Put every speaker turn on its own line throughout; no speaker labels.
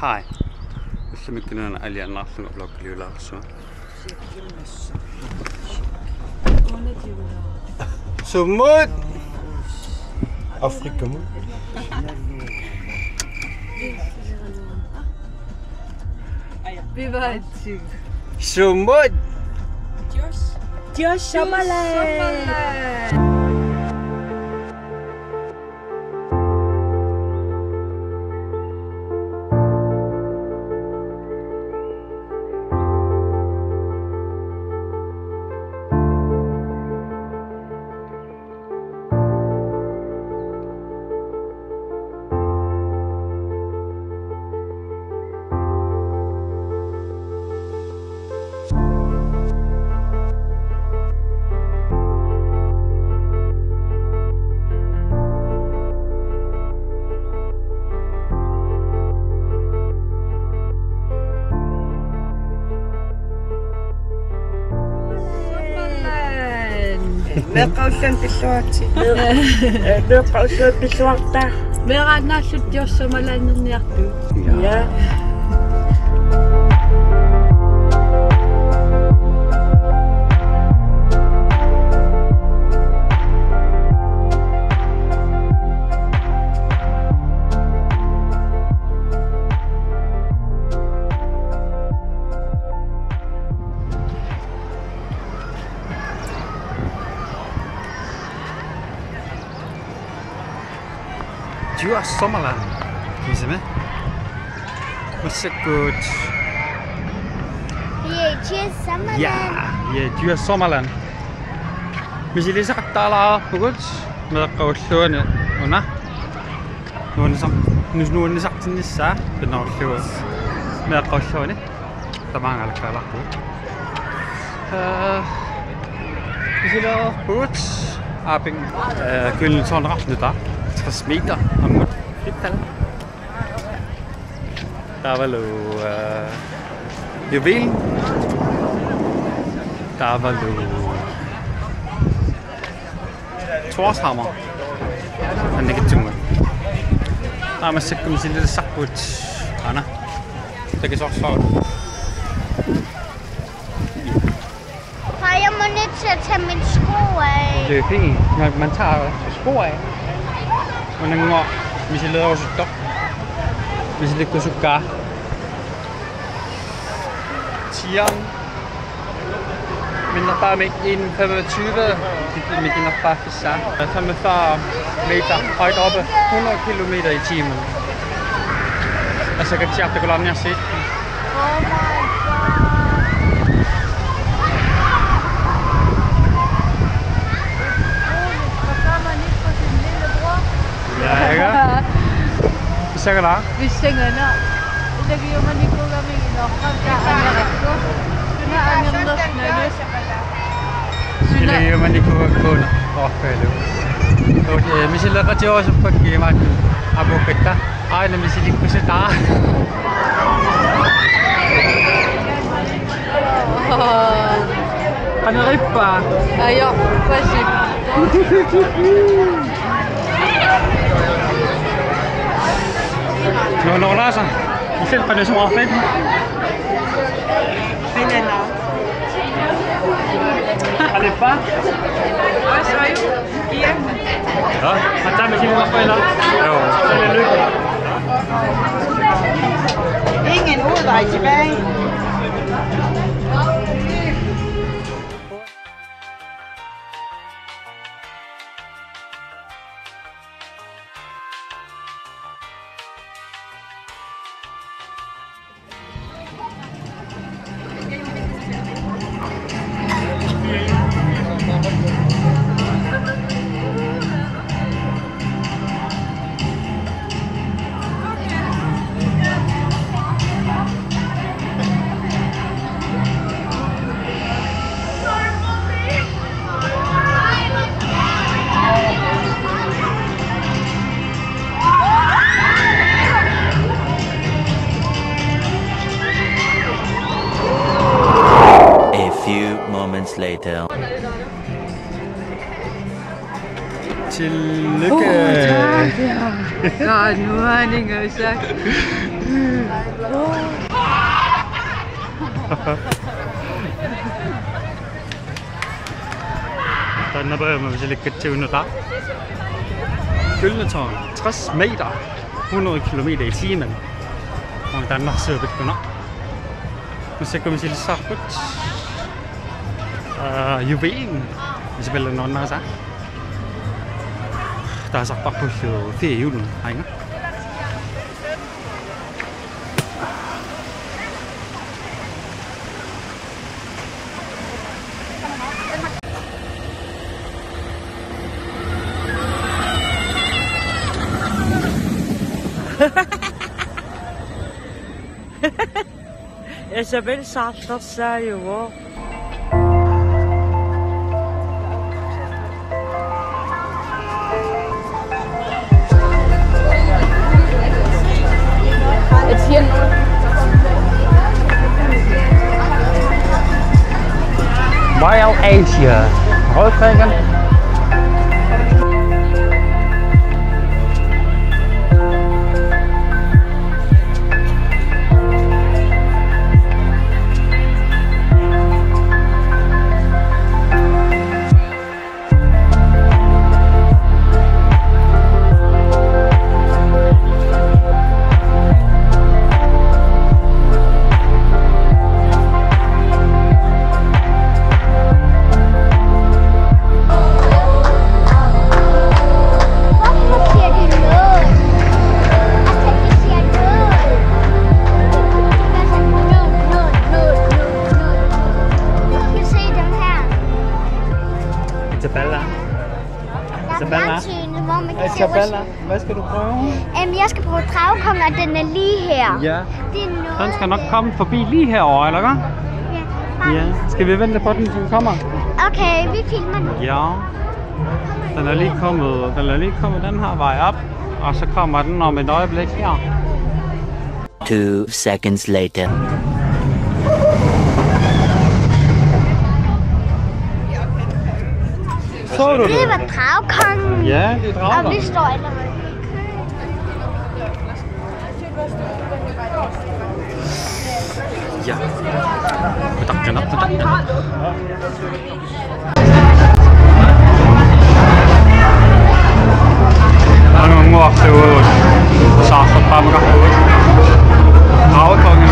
Hej. Hvis jeg ikke noget af alle andre blok lige lavet så. Så mod Afrika mod.
Vi var et typ.
Så mod
Josh Sommerland.
Merkausan pisuarti. Merkausan pisuarta.
Meidän nasut Josh Sommerland niertu.
Ja.
Josh Sommerland. Kan I se med? Så godt.
Josh Sommerland.
Ja, Josh Sommerland. Misi lige så tala godt. Med kauslone. Ona. Nu er det sagt til nissa. Benauslone. Med kauslone. Der mange alle kala på. Misi der godt. Abing. Gylden sådan ret nu der. 60 meter om fedt. Der var juvelen. Der var Torshammer. Han ikke tunge. Der er man sikkert med sin lille sakbut. Anna. Det kan så også svare.
Far, jeg må nødt til at tage mine sko af.
Det er fint. Man tager sko af. Og den går, hvis jeg leder også dog. Hvis jeg lægger sukker. Tieren. Men der bare med 1,25. Med den bare fissa. Jeg tager med 40 meter højt oppe. 100 km i timen. Altså jeg kan tjekke, det går langt, jeg har set den.
Oh my god.
Ja, ikke? Vi synger der.
Vi synger der. Det gør man ikke ud af mig nok. Der er rektor. Den er anderledes nødvendig.
Sila man ikke gå og falde. Okay, vi skal lade også på game aboketta. Ej, når vi skal lige se der. Kan du rippe?
Ja, præcis.
No, Lasa. I selv kan det så meget fedt. Er det bare? Ja. Han tager med sine opfælder. Jo. Så er det lykke.
Ingen udvej tilbage.
moments later.
Tillykke!
God, nu har han ikke noget sagt.
Dan nabaya mo sila kacuna ta. Gyldne Tårn, 60 meter, 100 km i timen. Og Danmark søbet på nå. Nu ser vi sila sakot. Juvelen, isabella non nasa. Der er sagt bare på feriejulen, ikke?
Isabel saltar sig jo.
Royal Asia, Rotwegen. Isabella, hvad skal du prøve?
Jeg skal prøve dragekongen, og den er lige her.
Ja.
Det er noget,
Den skal nok komme forbi lige herovre, eller hvad?
Ja.
Ja. Skal vi vente på den, til den kommer?
Okay, vi filmer den.
Ja. Den er lige kommet den her vej op, og så kommer den om et øjeblik her.
2 seconds later.
Så du det?
Det var dragekongen.
Ja, det er drager.
Og vi står allerede.
Ja. Bedanken op, bedanken op. Der er nogle mor derude. Så for pamker. Dragekongen.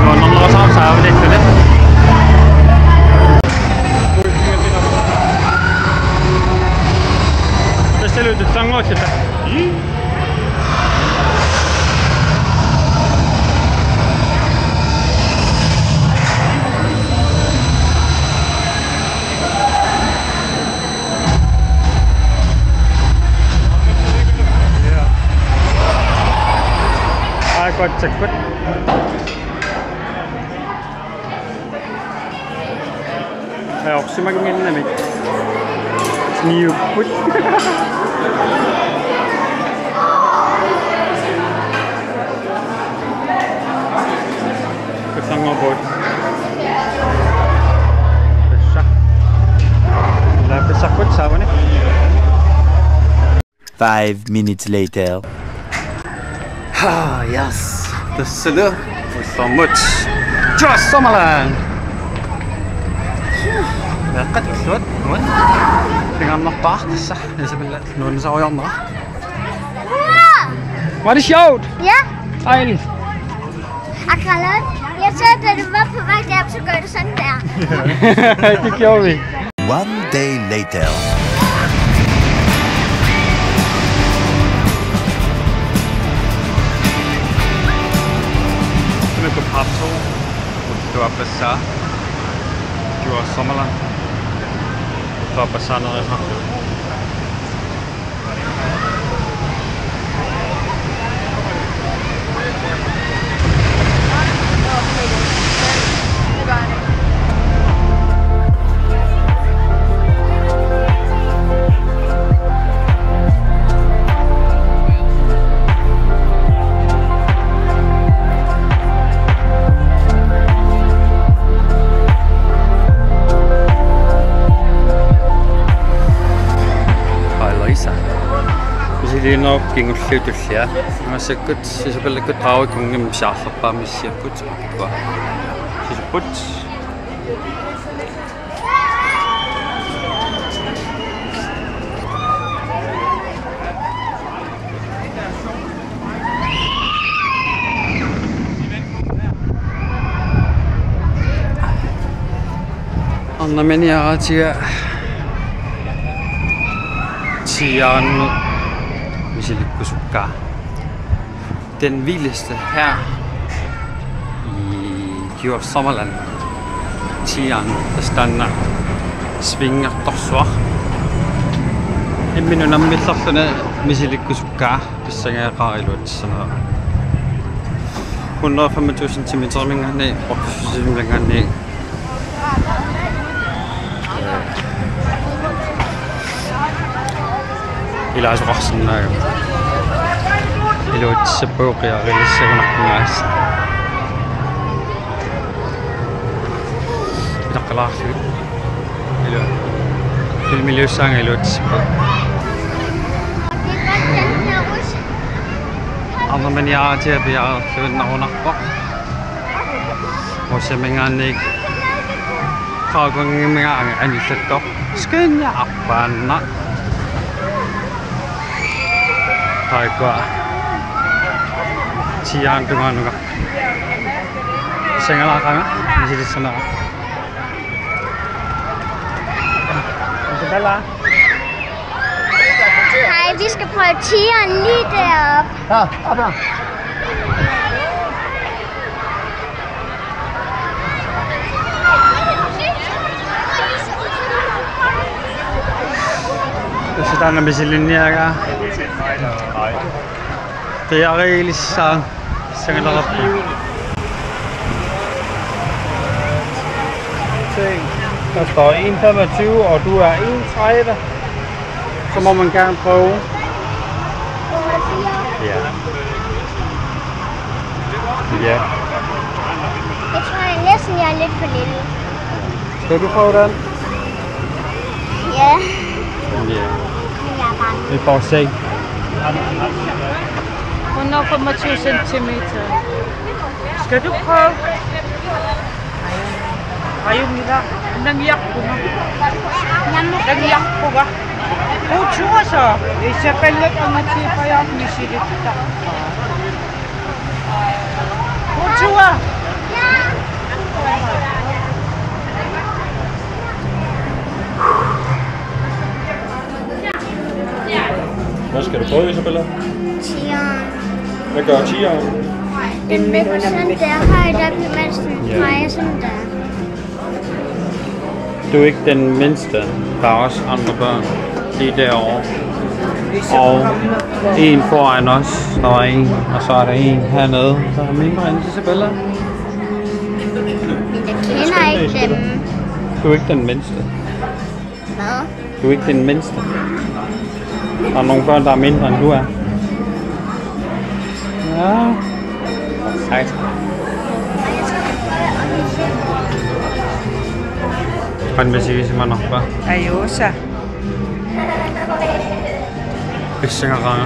Nå, når der så er vi lidt for det. Stille ud det sanger til dig. I got to quit. I också mag minna mig. New put. Ketangga bot. Besar. Lah besar put sama ni.
5 minutes later.
Ah, yes. The Sulu was so much. Just Sommerland. Ja, قد كسود. وين؟ Tingnan nog bak, så Isabella. Nu så jeg andre. Var det sjovt?
Ja.
Dejligt.
Og Karl, jeg så, da du var på vej derop, så gør du sådan der.
Det gjorde vi.
1 day later.
Kami ke Papso untuk besar jual Sommerland. Untuk besar nanti. Илинеруккингу уллутуллиа. Амассаккут сисупаллаккут таавикунгим саарлерпаамиссиаппут. Ва. Сисуппут. Anna meni aatsia Tian Misilikkusukka. Den vildeste her i Djurs Sommerland. Tian, der stander svinger torsvar. Imminun nammitlarluna Misilikkusukka pissangaaqariluat sana 125 cm minganni minganni ila asuqarsinna iluut sappuuqia rillissagunarpungaas ilaqqalaarlu ilu filmiliussaanga iluut sappu arnamaniaatia piaarluinnarunarpoq usamingaanniik qaaqungimingaanga anillattoq skeenniarpaanna taikua Tian tunganuga sengalaqanga misilissana
Hej, vi skal prøve Tian lige deroppe.
Ja, op her.
Sitä misillinniaga. Det er rigtig sang. Sanger der op. Der står 1,25 og du er 1,30. Så må man gerne prøve. Ja. Ja.
Jeg tror næsten, jeg er lidt for lille.
Skal du prøve den?
Ja.
Ja.
Men jeg er bange.
Vi får se.
125 cm. Skal du prøve? Ayaw nila. Nangiyak ko nga. Nangiyak ko nga. Putsua sa. Isa pelet ang nagsipaya. Misilit kita. Putsua!
Hvad skal du prøve, Isabella?
Tian.
Hvad gør Tian?
Sådan der højt op, mens den drejer sådan der.
Du er ikke den mindste. Der er også andre børn lige derovre. Og en foran os. Der er en, og så er der en hernede. Der er mindre end Isabella.
Men jeg kender ikke dem.
Du er ikke den mindste.
Hvad?
Du er ikke den mindste. Der er nogle børn, der er mindre end du er. Ja. Sejt. Kan vi sige, man nok bare?
Ayosa.
Pissangarange.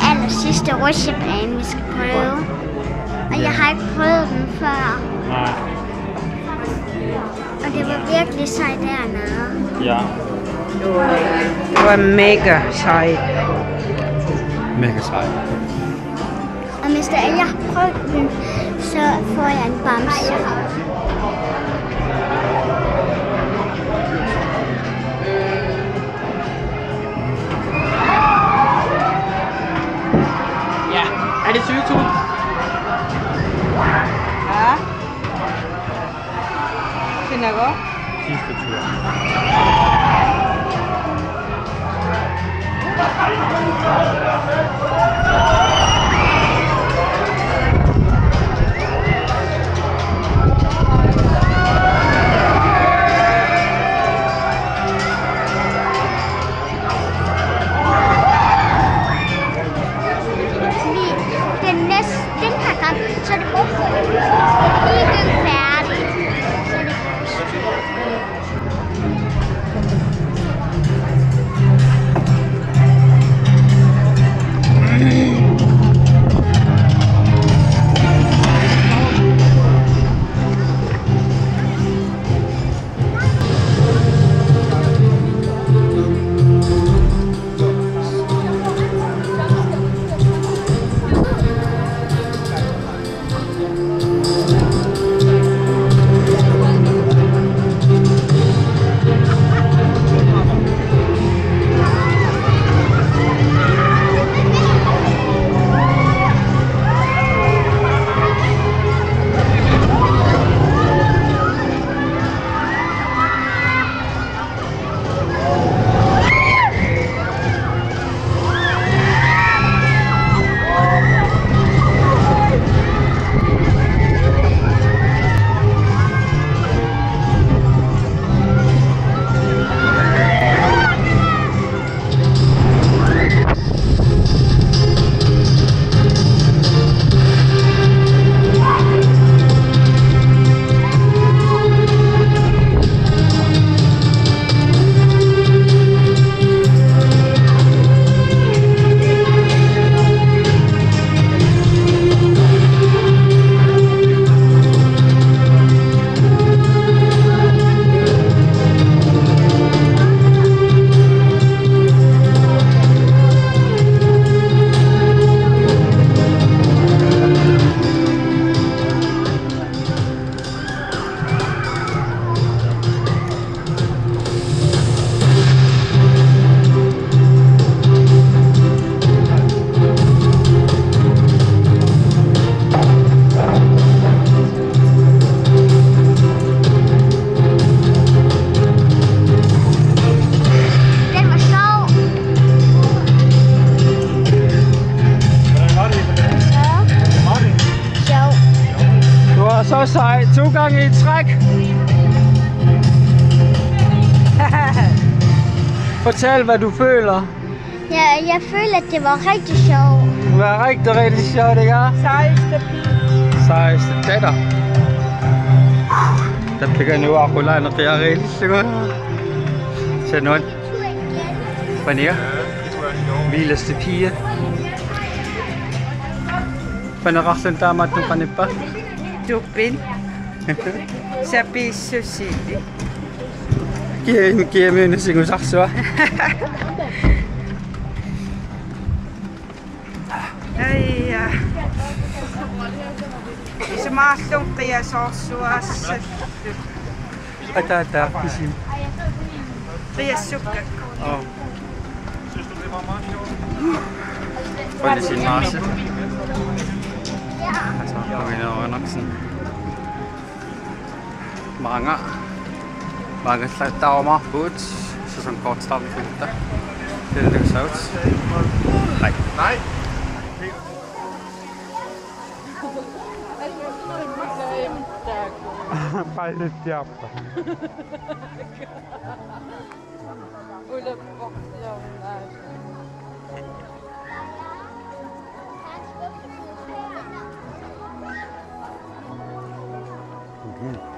Aller sidste rutsjebane, vi skal prøve. Og jeg har ikke prøvet den før.
Nej.
Og det var virkelig sejt dernede.
Ja.
Det var mega sejt.
Mega sejt.
Og hvis der jeg har prøvet den, så får jeg en bamse.
Ja, er det sygetud? Ja. Finder jeg godt?
Sidste tur.
Den her gang, så er det lige færdigt.
2 gange i træk. Fortæl, hvad du føler.
Jeg føler, at det var rigtig sjovt.
Det var rigtig sjovt, ikke? Sejeste datter. Tapi kan jo ako lang nakiyari siguro. Sa nun. Paniya? Bilas ti Pia. Panakaksan tama itong kanipa.
Dupin. Sa Piso City.
Kaya mo yun na singusakso.
Ay, sumasong kaya sosuas.
Atata, kisim.
Kaya sukat.
Oh. Pwede sin masa. Altså, okay na ako naksin. Mange tao mga foods. Så sådan kort start med filter. Det er det, der ser ud. Nej. Nej. Fejlet hjerte. Mm-hmm.